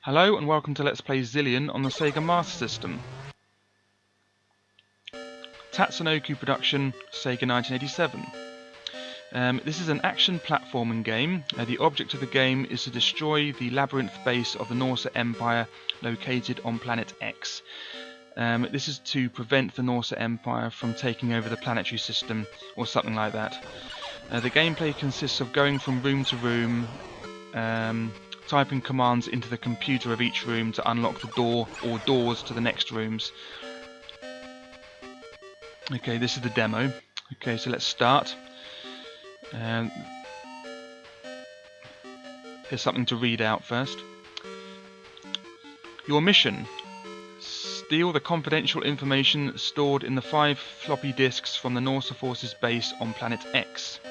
Hello and welcome to Let's Play Zillion on the Sega Master System. Tatsunoko production, Sega 1987. This is an action platforming game. The object of the game is to destroy the labyrinth base of the Norse Empire located on planet X. This is to prevent the Norse Empire from taking over the planetary system or something like that. The gameplay consists of going from room to room, typing commands into the computer of each room to unlock the door or doors to the next rooms. Okay, this is the demo. Okay, so let's start. Here's something to read out first. Your mission: steal the confidential information stored in the 5 floppy disks from the Norse forces base on planet X.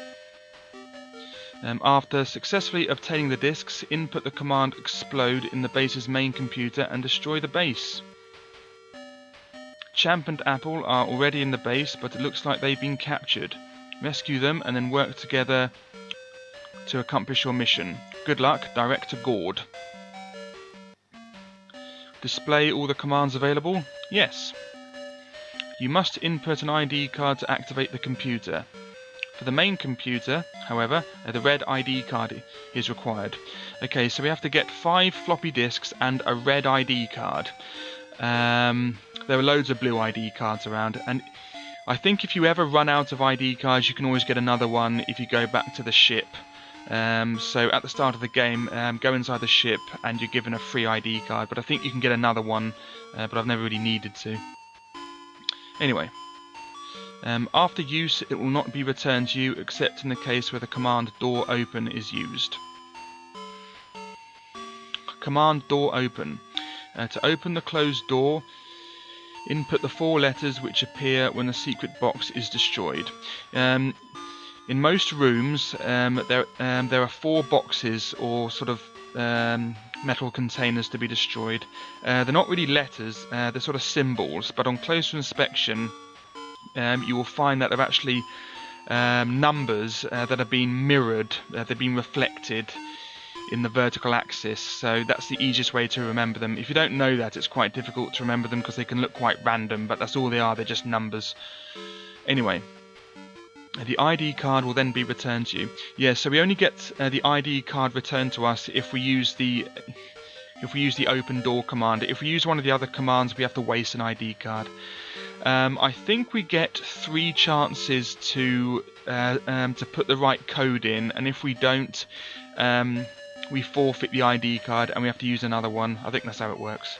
After successfully obtaining the disks, input the command explode in the base's main computer and destroy the base. Champ and Apple are already in the base, but it looks like they've been captured. Rescue them and then work together to accomplish your mission. Good luck, Director Gord. Display all the commands available? Yes. You must input an ID card to activate the computer. For the main computer, however, the red ID card is required. Okay, so we have to get 5 floppy disks and a red ID card. There are loads of blue ID cards around, and I think if you ever run out of ID cards, you can always get another one if you go back to the ship. So at the start of the game, go inside the ship and you're given a free ID card, but I think you can get another one, but I've never really needed to. Anyway. After use, it will not be returned to you except in the case where the command door open is used. Command door open. To open the closed door, input the 4 letters which appear when the secret box is destroyed. In most rooms, there are 4 boxes or sort of metal containers to be destroyed. They're not really letters, they're sort of symbols, but on closer inspection, you will find that they're actually numbers that have been mirrored, they've been reflected in the vertical axis, so that's the easiest way to remember them. If you don't know that, it's quite difficult to remember them because they can look quite random, but that's all they are, they're just numbers. Anyway, the ID card will then be returned to you. Yeah, so we only get the ID card returned to us if we use the open door command. If we use one of the other commands, we have to waste an ID card. I think we get 3 chances to put the right code in, and if we don't, we forfeit the ID card and we have to use another one. I think that's how it works.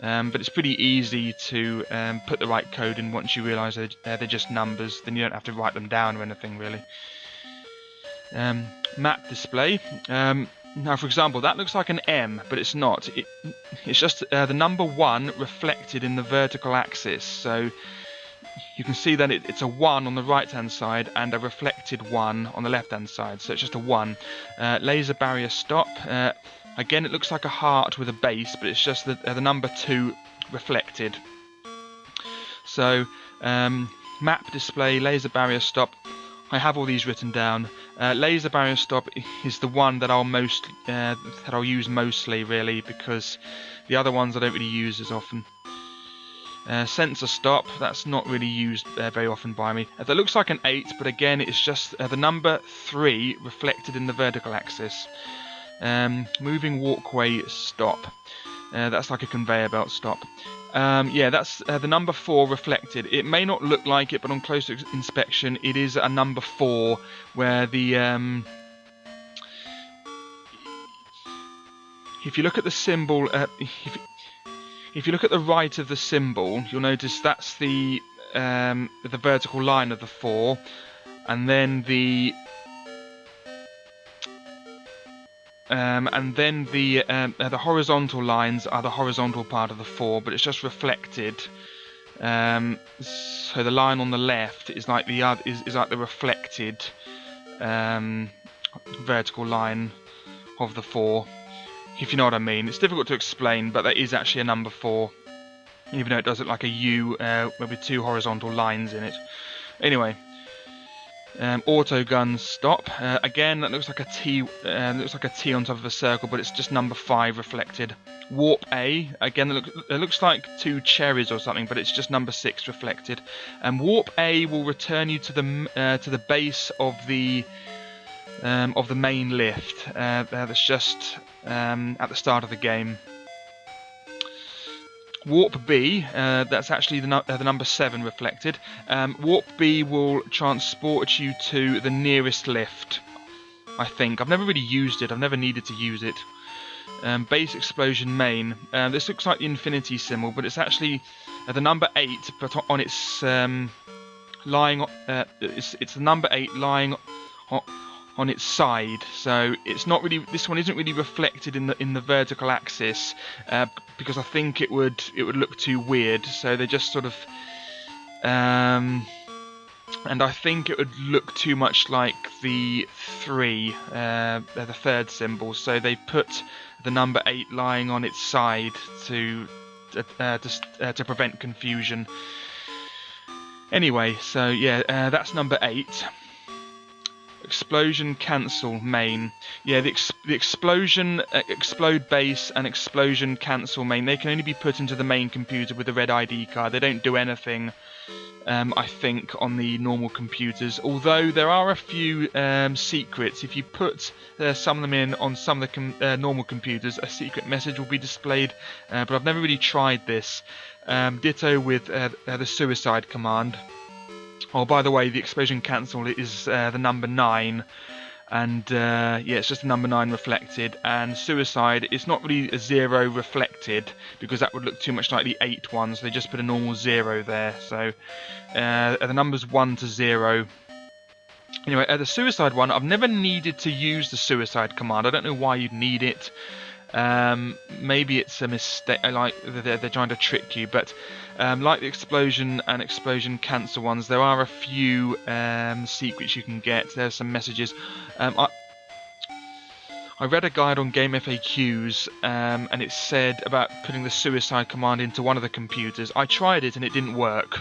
But it's pretty easy to put the right code in once you realise they're just numbers. Then you don't have to write them down or anything really. Map display. Now, for example, that looks like an M, but it's not. It's just the number 1 reflected in the vertical axis. So you can see that it's a 1 on the right-hand side and a reflected 1 on the left-hand side. So it's just a 1. Laser barrier stop. Again, it looks like a heart with a base, but it's just the number 2 reflected. So map display, laser barrier stop. I have all these written down. Laser barrier stop is the one that I'll use mostly, really, because the other ones I don't really use as often. Sensor stop, that's not really used very often by me. That looks like an 8, but again, it's just the number 3 reflected in the vertical axis. Moving walkway stop. That's like a conveyor belt stop. Yeah, that's the number 4 reflected. It may not look like it, but on closer inspection, it is a number 4 where the... if you look at the symbol, if you look at the right of the symbol, you'll notice that's the vertical line of the 4, and then the horizontal lines are the horizontal part of the 4, but it's just reflected. So the line on the left is like the reflected vertical line of the 4. If you know what I mean. It's difficult to explain, but that is actually a number 4, even though it does look like a U with 2 horizontal lines in it. Anyway, Auto guns stop. Again, that looks like a T. Looks like a T on top of a circle, but it's just number 5 reflected. Warp A. Again, it looks like 2 cherries or something, but it's just number 6 reflected. Warp A will return you to the base of the main lift. That's just at the start of the game. Warp B, that's actually the number 7 reflected. Warp B will transport you to the nearest lift, I think. I've never really used it, I've never needed to use it. Base explosion main. This looks like the infinity symbol, but it's actually the number 8, but on its lying. It's the number 8 lying on its side, so it's not really. This one isn't really reflected in the vertical axis because I think it would look too weird. So they just sort of. And I think it would look too much like the 3, the third symbol. So they put the number 8 lying on its side to prevent confusion. Anyway, so yeah, that's number 8. Explosion cancel main. Yeah, the explosion, explode base and explosion cancel main, they can only be put into the main computer with the red ID card. They don't do anything, I think, on the normal computers. Although there are a few secrets. If you put some of them in on some of the normal computers, a secret message will be displayed. But I've never really tried this. Ditto with the suicide command. Oh, by the way, the explosion cancel is the number 9, and yeah, it's just the number 9 reflected. And suicide, it's not really a 0 reflected because that would look too much like the 8 one, so they just put a normal 0 there. So the numbers 1 to 0. Anyway, the suicide one, I've never needed to use the suicide command. I don't know why you'd need it. Maybe it's a mistake, like they're trying to trick you, but like the explosion and explosion cancel ones, there are a few secrets you can get. There's some messages. I read a guide on Game FAQs and it said about putting the suicide command into one of the computers. I tried it and it didn't work.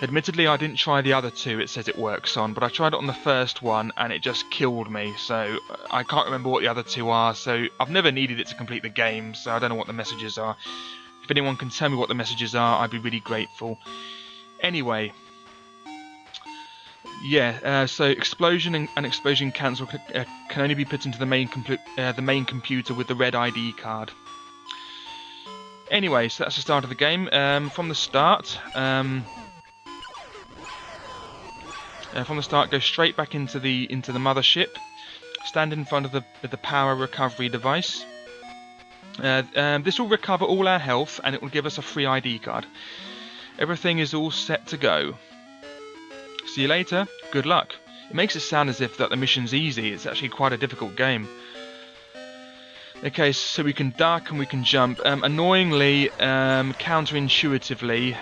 Admittedly, I didn't try the other 2 it says it works on, but I tried it on the first one and it just killed me, so I can't remember what the other 2 are, so I've never needed it to complete the game, so I don't know what the messages are. If anyone can tell me what the messages are, I'd be really grateful. Anyway, yeah, so explosion and explosion cancel can only be put into the main computer with the red ID card. Anyway, so that's the start of the game. From the start, go straight back into the mothership. Stand in front of the power recovery device. This will recover all our health and it will give us a free ID card. Everything is all set to go. See you later. Good luck. It makes it sound as if that the mission's easy. It's actually quite a difficult game. Okay, so we can duck and we can jump. Annoyingly, counterintuitively,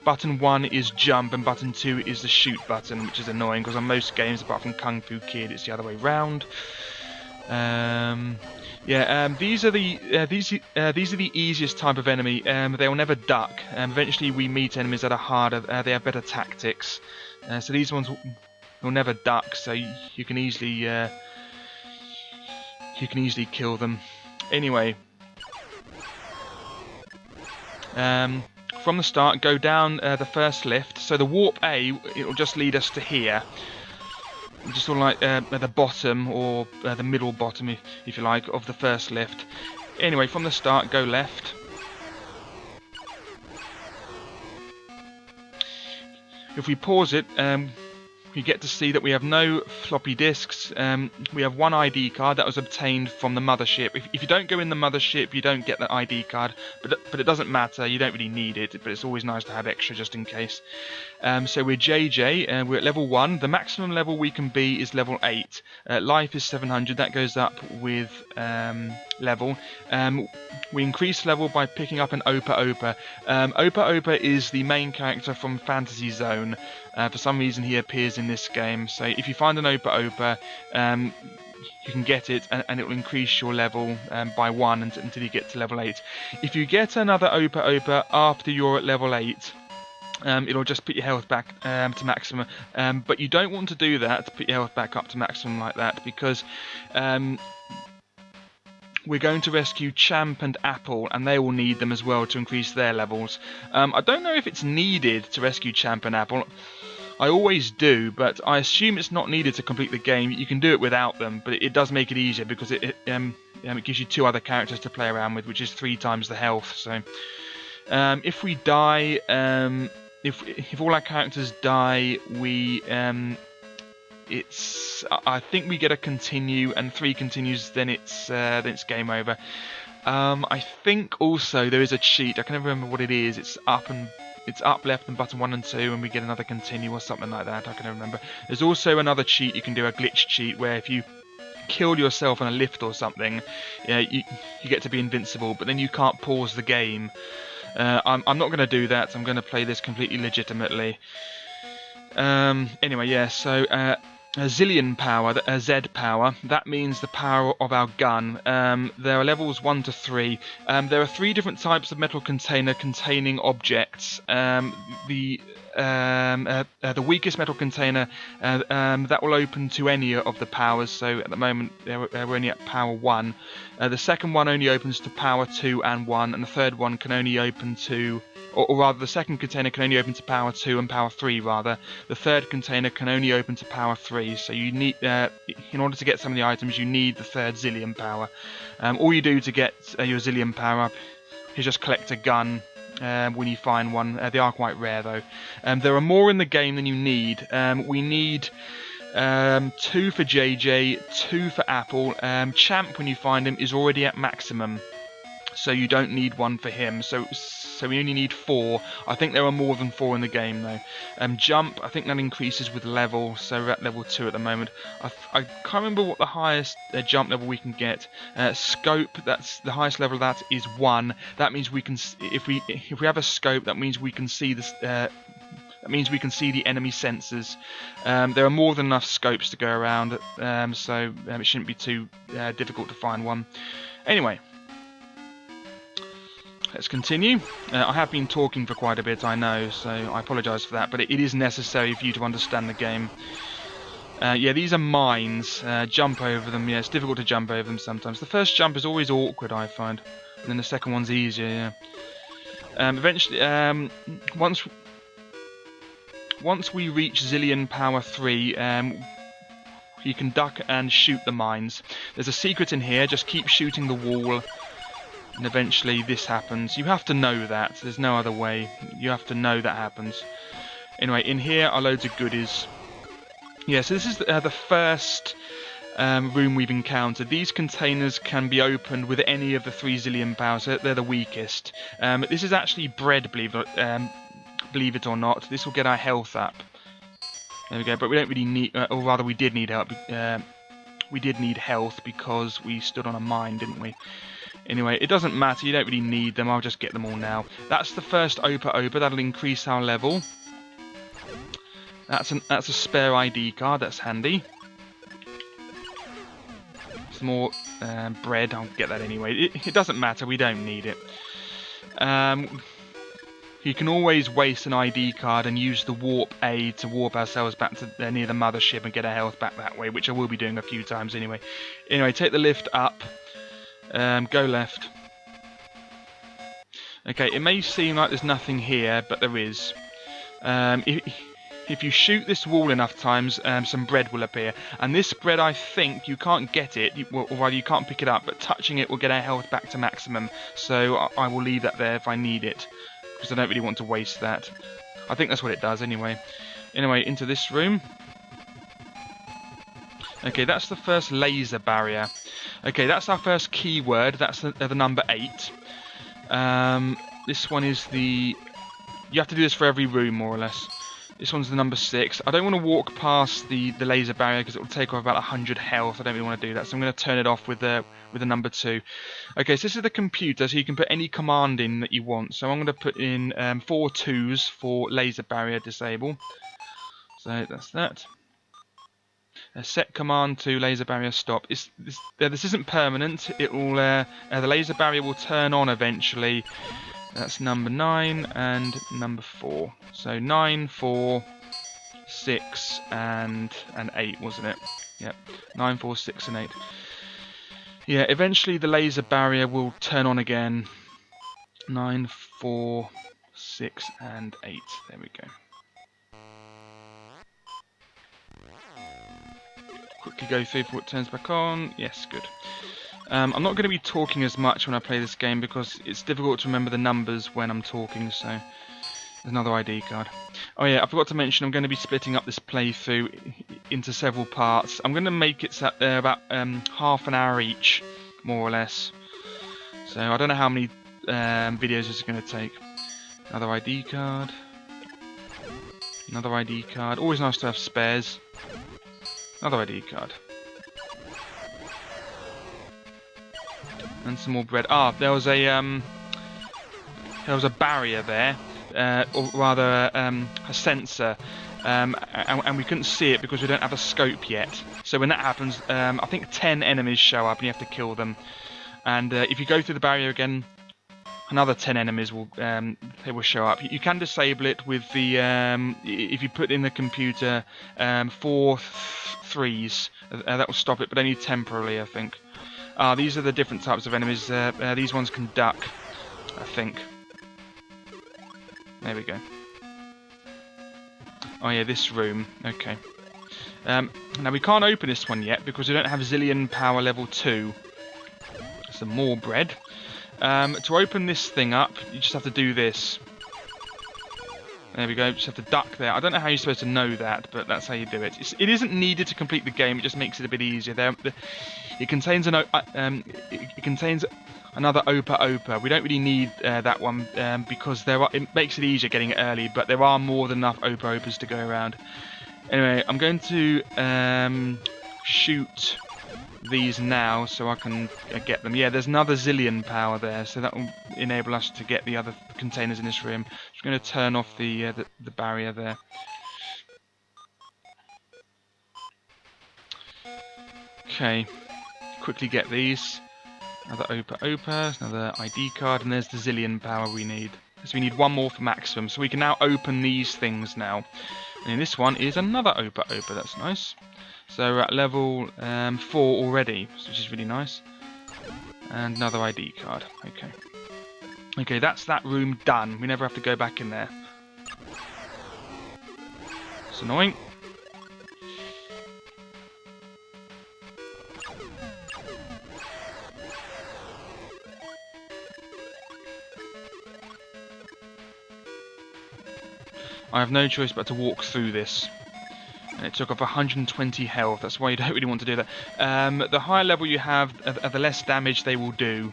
button 1 is jump and button 2 is the shoot button, which is annoying because on most games, apart from Kung Fu Kid, it's the other way round. These are the easiest type of enemy. They will never duck. Eventually, we meet enemies that are harder. They have better tactics. So these ones will never duck. So you can easily kill them. Anyway, from the start, go down the first lift. So the warp A, it will just lead us to here. Just sort of like at the bottom, or the middle bottom, if you like, of the first lift. Anyway, from the start, go left. If we pause it, we get to see that we have no floppy disks. We have one ID card that was obtained from the mothership. If you don't go in the mothership, you don't get that ID card, but it doesn't matter. You don't really need it, but it's always nice to have extra just in case. So we're JJ. We're at level 1. The maximum level we can be is level 8. Life is 700. That goes up with level. We increase level by picking up an Opa Opa. Opa Opa is the main character from Fantasy Zone. For some reason he appears in this game, so if you find an Opa Opa, you can get it and it will increase your level by 1 until you get to level 8. If you get another Opa Opa after you're at level 8, it'll just put your health back to maximum. But you don't want to do that, to put your health back up to maximum like that, because we're going to rescue Champ and Apple, and they will need them as well to increase their levels. I don't know if it's needed to rescue Champ and Apple. I always do, but I assume it's not needed to complete the game. You can do it without them, but it does make it easier because it gives you 2 other characters to play around with, which is 3 times the health. So if we die, if all our characters die, I think we get a continue, and 3 continues, then it's game over. I think also there is a cheat. I can never remember what it is. It's up, left, and button 1 and 2, and we get another continue or something like that. I can never remember. There's also another cheat you can do, a glitch cheat, where if you kill yourself on a lift or something, you get to be invincible, but then you can't pause the game. I'm not going to do that. I'm going to play this completely legitimately. Anyway, yeah, so Zillion power, Z power, that means the power of our gun. There are levels 1 to 3. There are 3 different types of metal container containing objects. The weakest metal container that will open to any of the powers. So at the moment we're only at power 1. The second one only opens to power 2 and 1, and the third one can only open to, or rather, the second container can only open to power 2 and power 3, rather. The third container can only open to power 3, so you need, in order to get some of the items, you need the third Zillion power. All you do to get your Zillion power up is just collect a gun when you find one. They are quite rare, though. There are more in the game than you need. We need 2 for JJ, 2 for Apple. Champ, when you find him, is already at maximum, so you don't need 1 for him. So we only need 4. I think there are more than 4 in the game, though. Jump, I think that increases with level, so we're at level 2 at the moment. I can't remember what the highest jump level we can get. Scope, that's the highest level of that is 1. That means we can, if we have a scope, that means we can see this. That means we can see the enemy sensors. There are more than enough scopes to go around, so it shouldn't be too difficult to find one. Anyway, let's continue. I have been talking for quite a bit, I know, so I apologise for that, but it is necessary for you to understand the game. Yeah, these are mines. Jump over them. Yeah, it's difficult to jump over them sometimes. The first jump is always awkward, I find, and then the second one's easier, yeah. Eventually, once we reach Zillion power 3, you can duck and shoot the mines. There's a secret in here. Just keep shooting the wall, and eventually this happens. You have to know that. There's no other way. You have to know that happens. Anyway, in here are loads of goodies. Yeah, so this is the first room we've encountered. These containers can be opened with any of the 3 Zillion powers. They're the weakest. This is actually bread, believe it or not. This will get our health up. There we go, but we don't really need, or rather we did need help. We did need health because we stood on a mine, didn't we? Anyway, it doesn't matter, you don't really need them, I'll just get them all now. That's the first Opa, that'll increase our level. That's a spare ID card, that's handy. Some more bread, I'll get that anyway. It doesn't matter, we don't need it. You can always waste an ID card and use the warp aid to warp ourselves back to near the mothership and get our health back that way, which I will be doing a few times anyway. Anyway, take the lift up. Go left. Okay, it may seem like there's nothing here, but there is. If you shoot this wall enough times, some bread will appear. And this bread, I think, you can't get it, or rather you can't pick it up, but touching it will get our health back to maximum. So I will leave that there if I need it, because I don't really want to waste that. I think that's what it does anyway. Anyway, into this room. Okay, that's the first laser barrier. Okay, that's our first keyword. That's the number 8. This one is the... You have to do this for every room, more or less. This one's the number 6. I don't want to walk past the laser barrier because it will take off about 100 health. I don't really want to do that, so I'm going to turn it off with the number 2. Okay, so this is the computer, so you can put any command in that you want. So I'm going to put in 4 2s for laser barrier disable. So that's that. Set command to laser barrier stop. This isn't permanent. It will the laser barrier will turn on eventually That's number 9 and number 4. So 9, 4, 6, and 8, wasn't it? Yep. 9, 4, 6, and 8. Yeah, eventually the laser barrier will turn on again. 9, 4, 6, and 8. There we go. Quickly go through before it turns back on. Yes, good. I'm not going to be talking as much when I play this game because it's difficult to remember the numbers when I'm talking, so there's another ID card. Oh yeah, I forgot to mention I'm going to be splitting up this playthrough into several parts. I'm going to make it about half an hour each, more or less. So I don't know how many videos this is going to take. Another ID card. Another ID card. Always nice to have spares. Another ID card. And some more bread. Ah, there was a barrier there, or rather a sensor, and we couldn't see it because we don't have a scope yet. So when that happens, I think 10 enemies show up and you have to kill them. And if you go through the barrier again, another 10 enemies will they will show up. You can disable it with the if you put in the computer 4 threes, that will stop it, but only temporarily, I think. These are the different types of enemies. These ones can duck, I think. There we go. Oh yeah, this room. Okay. Now we can't open this one yet because we don't have Zillion power level 2. Some more bread. To open this thing up, you just have to do this. There we go, just have to duck there. I don't know how you're supposed to know that, but that's how you do it. It isn't needed to complete the game, it just makes it a bit easier. It contains another Opa Opa. We don't really need that one because it makes it easier getting it early, but there are more than enough Opa Opas to go around. Anyway, I'm going to shoot these now so I can get them. Yeah, there's another Zillion power there, so that will enable us to get the other containers in this room. Just going to turn off the barrier there. Okay, quickly get these. Another Opa Opa, another ID card, and there's the Zillion power we need. So we need one more for maximum, so we can now open these things now. And this one is another Opa Opa, that's nice. So we're at level 4 already, which is really nice. And another ID card. Okay. Okay, that's that room done. We never have to go back in there. It's annoying. I have no choice but to walk through this. And it took off 120 health, that's why you don't really want to do that. The higher level you have, the less damage they will do.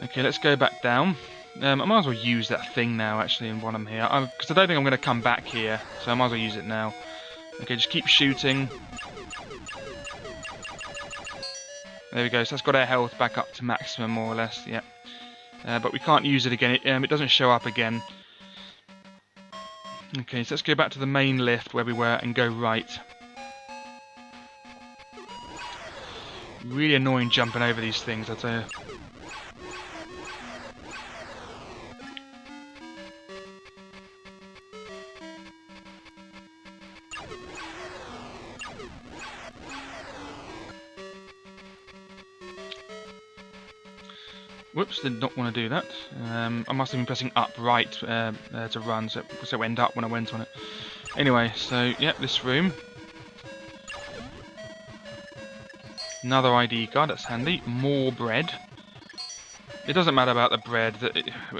Okay, let's go back down. I might as well use that thing now, actually, while I'm here. Because I don't think I'm going to come back here, so I might as well use it now. Okay, just keep shooting. There we go, so that's got our health back up to maximum, more or less, yeah. But we can't use it again, it doesn't show up again. Okay, so let's go back to the main lift where we were and go right. Really annoying jumping over these things, I tell you. Whoops, did not want to do that. I must have been pressing up right to run, so it went up when I went on it. Anyway, so, yeah, this room. Another ID card, that's handy. More bread. It doesn't matter about the bread.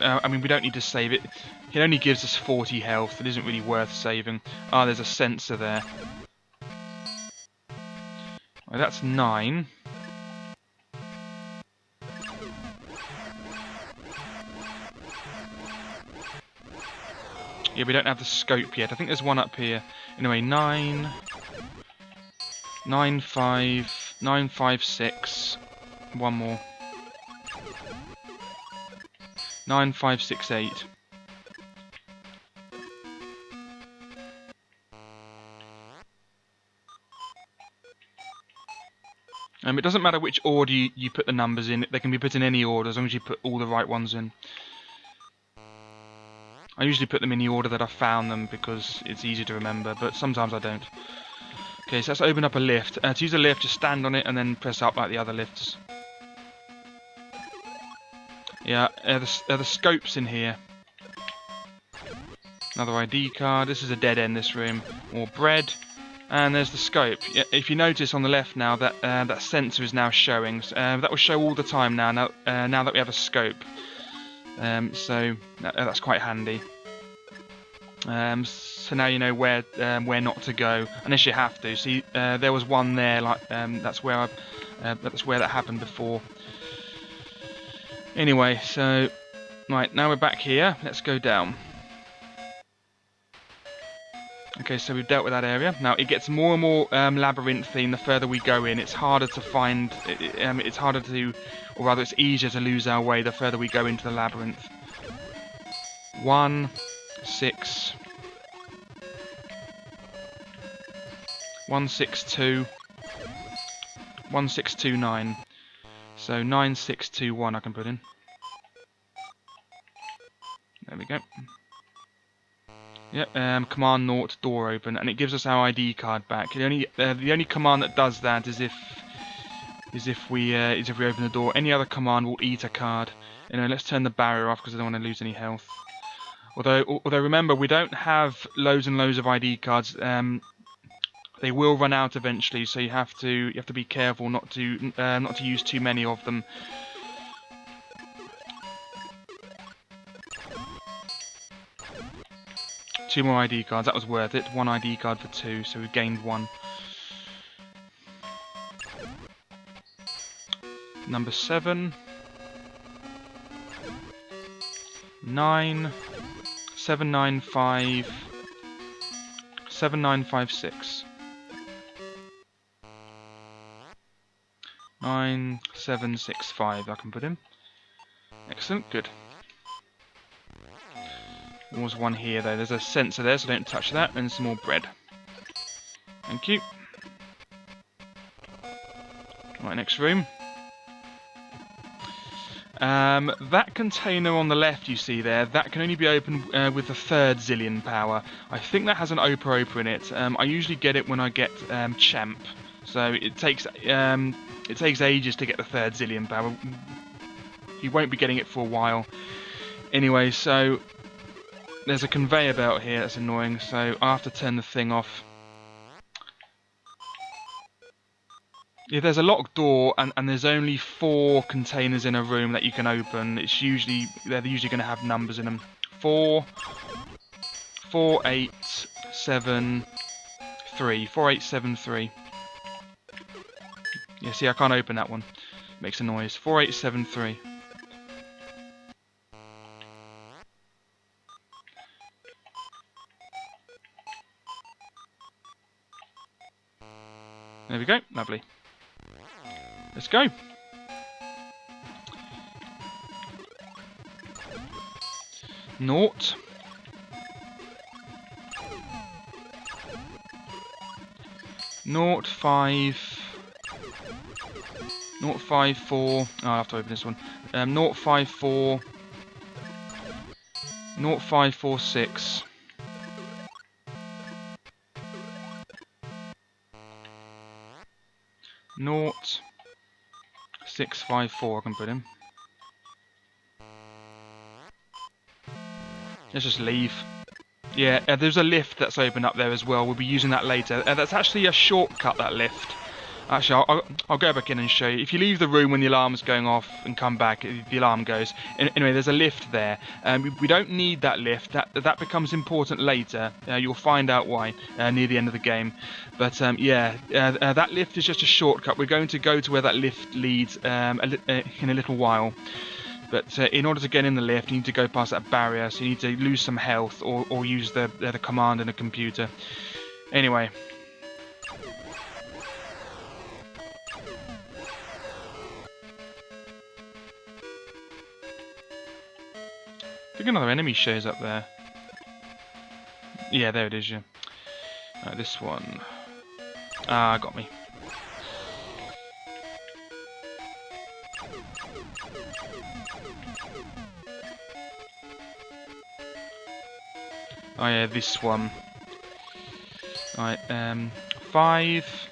I mean, we don't need to save it. It only gives us 40 health. It isn't really worth saving. Ah, there's a sensor there. Well, that's 9. Yeah, we don't have the scope yet. I think there's one up here. Anyway, 9, 9, 5, 9, 5, 6. One more. 9, 5, 6, 8. It doesn't matter which order you put the numbers in. They can be put in any order as long as you put all the right ones in. I usually put them in the order that I found them because it's easy to remember, but sometimes I don't. Okay, so let's open up a lift. To use a lift, just stand on it and then press up like the other lifts. Yeah, the scopes in here. Another ID card. This is a dead end, this room. More bread. And there's the scope. If you notice on the left now that that sensor is now showing. That will show all the time now that we have a scope. So that's quite handy. So now you know where not to go, unless you have to. See, there was one there, like that's where that happened before. Anyway, so right now we're back here. Let's go down. Okay, so we've dealt with that area. Now it gets more and more labyrinthine the further we go in. It's harder to find. It's harder to, or rather, it's easier to lose our way the further we go into the labyrinth. 1, 6, 1, 6, 2, 1, 6, 2, 9. So 9, 6, 2, 1. I can put in. There we go. Yep, command naught, door open, and it gives us our ID card back. The only command that does that is if we open the door. Any other command will eat a card. Anyway, let's turn the barrier off because I don't want to lose any health. Although remember, we don't have loads and loads of ID cards. They will run out eventually, so you have to be careful not to use too many of them. Two more ID cards, that was worth it. 1 ID card for 2, so we gained 1. Number 7. 9. 795. 7956. 9765 I can put in. Excellent, good. There was one here though, there's a sensor there so don't touch that, and some more bread. Thank you. Right, next room. That container on the left you see there, that can only be opened with the 3rd Zillion power. I think that has an Opa in it. I usually get it when I get Champ, so it takes ages to get the 3rd Zillion power. You won't be getting it for a while. Anyway, so there's a conveyor belt here that's annoying, so I have to turn the thing off. If there's a locked door and there's only 4 containers in a room that you can open, they're usually going to have numbers in them. 4, 4, 8, 7, 3. 4, 8, 7, 3. Yeah, see, I can't open that one. It makes a noise. 4, 8, 7, 3. There we go. Lovely. Let's go. Naught. Naught 5. Naught 5 4. Oh, I have to open this one. Naught 5 4. Naught 5 4 6. Naught 6 5 4. I can put in. Let's just leave. Yeah, there's a lift that's open up there as well. We'll be using that later. That's actually a shortcut, that lift. Actually, I'll go back in and show you. If you leave the room when the alarm's going off and come back, the alarm goes. Anyway, there's a lift there. We don't need that lift. That becomes important later. You'll find out why near the end of the game. But yeah, that lift is just a shortcut. We're going to go to where that lift leads in a little while. But in order to get in the lift, you need to go past that barrier. So you need to lose some health or use the command in a computer. Anyway. I think another enemy shows up there. Yeah, there it is, yeah. This one. Ah, got me. Oh yeah, this one. Right, 5...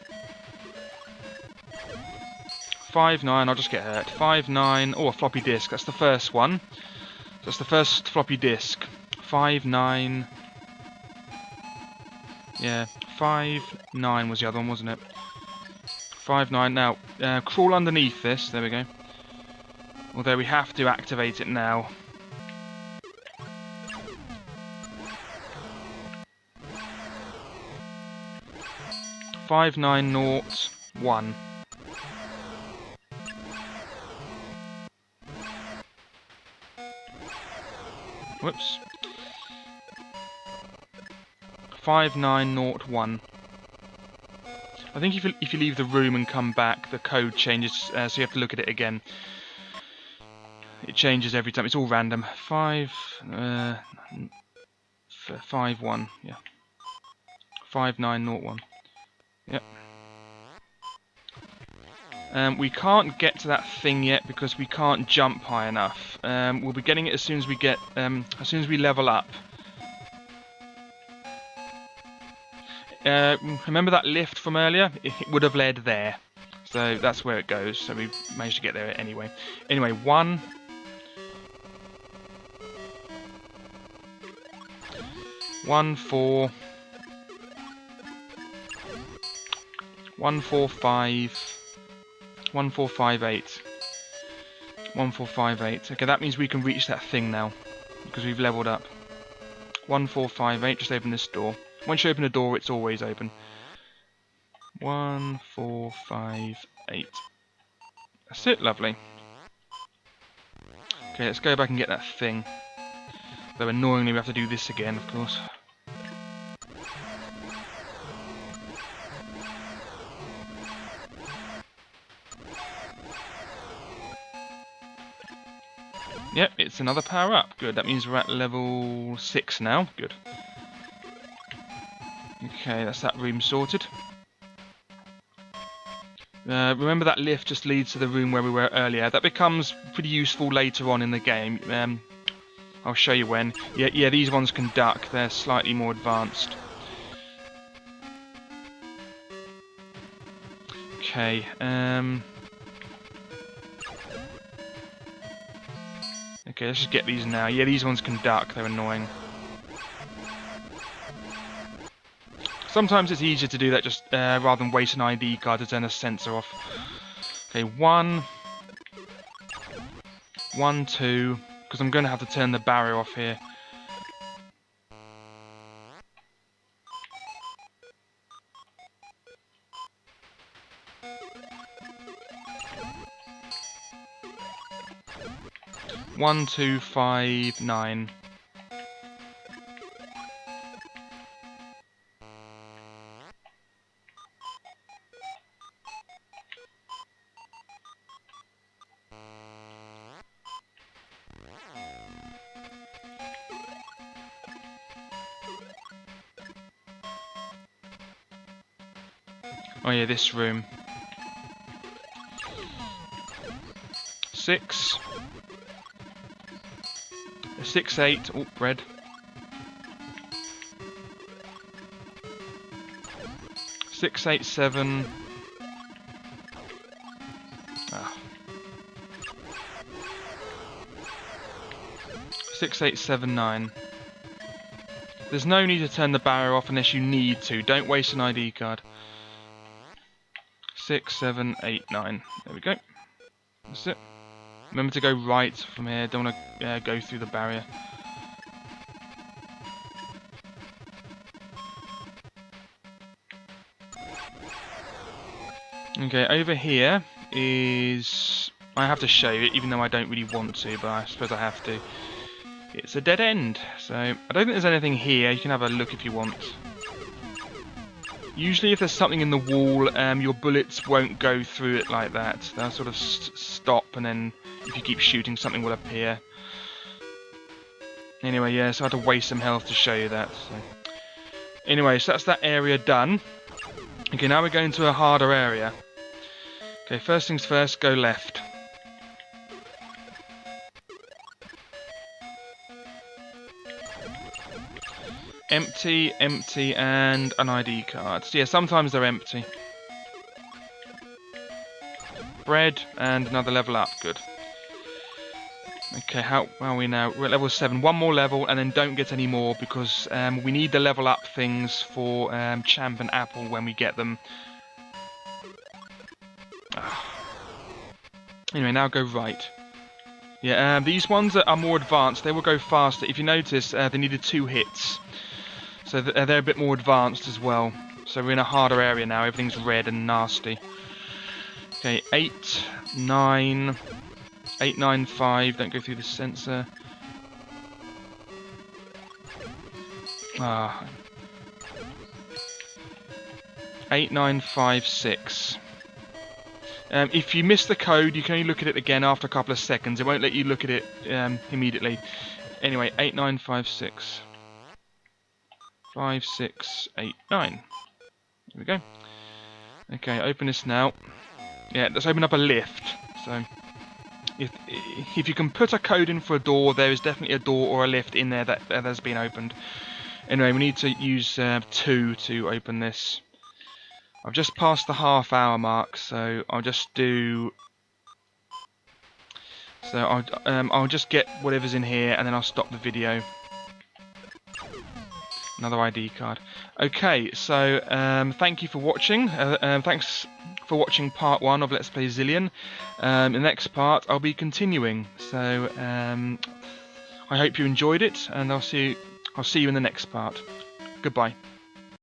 5, 9, I'll just get hurt. 5, 9, oh, a floppy disk, that's the first one. So that's the first floppy disk. 5, 9... Yeah, 5, 9 was the other one, wasn't it? 5, 9, now, crawl underneath this, there we go. Although we have to activate it now. Five, 9, 0, 1. Whoops. 5, 9, 0, 1. I think if you leave the room and come back, the code changes, so you have to look at it again. It changes every time. It's all random. 5, 5, 1. Yeah. 5, 9, 0, 1. Yep. We can't get to that thing yet because we can't jump high enough. We'll be getting it as soon as we get, as soon as we level up. Remember that lift from earlier? It would have led there. So that's where it goes. So we managed to get there anyway. Anyway, 1. 1, 4. 1, 4, 5. 1, 4, 5, 8. 1, 4, 5, 8. Okay, that means we can reach that thing now. Because we've leveled up. 1, 4, 5, 8. Just open this door. Once you open a door, it's always open. 1, 4, 5, 8. That's it, lovely. Okay, let's go back and get that thing. Though annoyingly we have to do this again, of course. Yep, it's another power up. Good, that means we're at level 6 now. Good. Okay, that's that room sorted. Remember that lift just leads to the room where we were earlier. That becomes pretty useful later on in the game. I'll show you when. Yeah, these ones can duck. They're slightly more advanced. Okay, okay, let's just get these now. Yeah, these ones can duck. They're annoying. Sometimes it's easier to do that just rather than waste an ID card to turn a sensor off. Okay, 1, 1, 2, because I'm going to have to turn the barrier off here. One, 2, 5, 9. Oh yeah, this room. 6. 6, 8. Oh, bread. 6, 8, 7. Ah. 6, 8, 7, 9. There's no need to turn the barrier off unless you need to. Don't waste an ID card. 6, 7, 8, 9. There we go. That's it. Remember to go right from here. Don't want to go through the barrier. Okay, over here is... I have to show you it, even though I don't really want to, but I suppose I have to. It's a dead end, so I don't think there's anything here. You can have a look if you want. Usually if there's something in the wall, your bullets won't go through it like that. They'll sort of stop, and then if you keep shooting, something will appear. Anyway, yeah, so I had to waste some health to show you that. So. Anyway, so that's that area done. Okay, now we're going to a harder area. Okay, first things first, go left. Empty, empty, and an ID card. So yeah, sometimes they're empty. Bread, and another level up. Good. Okay, how are we now? We're at level 7. One more level, and then don't get any more, because we need the level up things for Champ and Apple when we get them. Anyway, now go right. Yeah, these ones that are more advanced, they will go faster. If you notice, they needed 2 hits. So they're a bit more advanced as well. So we're in a harder area now. Everything's red and nasty. Okay, 8, 9, 8, 9, 5. Don't go through the sensor. 8, 9, 5, 6. If you miss the code, you can only look at it again after a couple of seconds. It won't let you look at it immediately. Anyway, 8, 9, 5, 6. 5, 6, 8, 9. There we go. Okay, open this now. Yeah, let's open up a lift. So, if you can put a code in for a door, there is definitely a door or a lift in there that has been opened. Anyway, we need to use 2 to open this. I've just passed the half-hour mark, so I'll just do. So I'll just get whatever's in here, and then I'll stop the video. Another ID card. Okay, so thank you for watching. Thanks for watching part 1 of Let's Play Zillion. In the next part, I'll be continuing. So I hope you enjoyed it, and I'll see you in the next part. Goodbye.